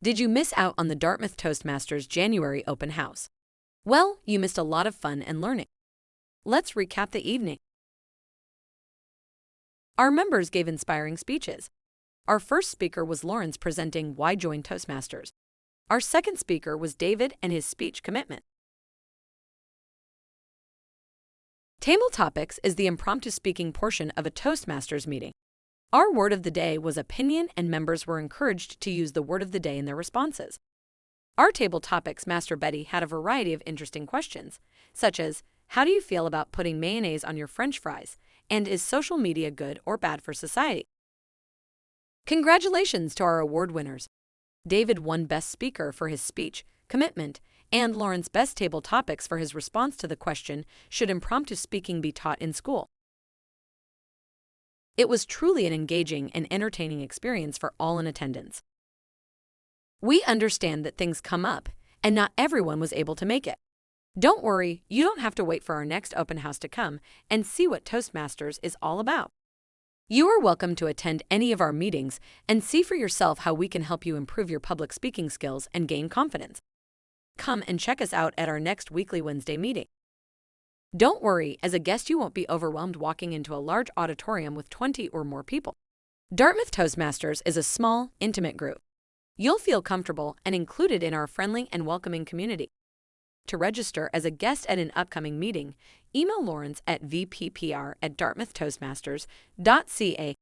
Did you miss out on the Dartmouth Toastmasters January open house? Well, you missed a lot of fun and learning. Let's recap the evening. Our members gave inspiring speeches. Our first speaker was Lawrence presenting Why Join Toastmasters. Our second speaker was David and his speech commitment. Table Topics is the impromptu speaking portion of a Toastmasters meeting. Our word of the day was opinion, and members were encouraged to use the word of the day in their responses. Our Table Topics Master Betty had a variety of interesting questions, such as, how do you feel about putting mayonnaise on your French fries? And is social media good or bad for society? Congratulations to our award winners. David won Best Speaker for his speech, commitment, and Lawrence Best Table Topics for his response to the question, should impromptu speaking be taught in school? It was truly an engaging and entertaining experience for all in attendance. We understand that things come up, and not everyone was able to make it. Don't worry, you don't have to wait for our next open house to come and see what Toastmasters is all about. You are welcome to attend any of our meetings and see for yourself how we can help you improve your public speaking skills and gain confidence. Come and check us out at our next weekly Wednesday meeting. Don't worry, as a guest you won't be overwhelmed walking into a large auditorium with 20 or more people. Dartmouth Toastmasters is a small, intimate group. You'll feel comfortable and included in our friendly and welcoming community. To register as a guest at an upcoming meeting, email Lawrence at vppr@dartmouthtoastmasters.ca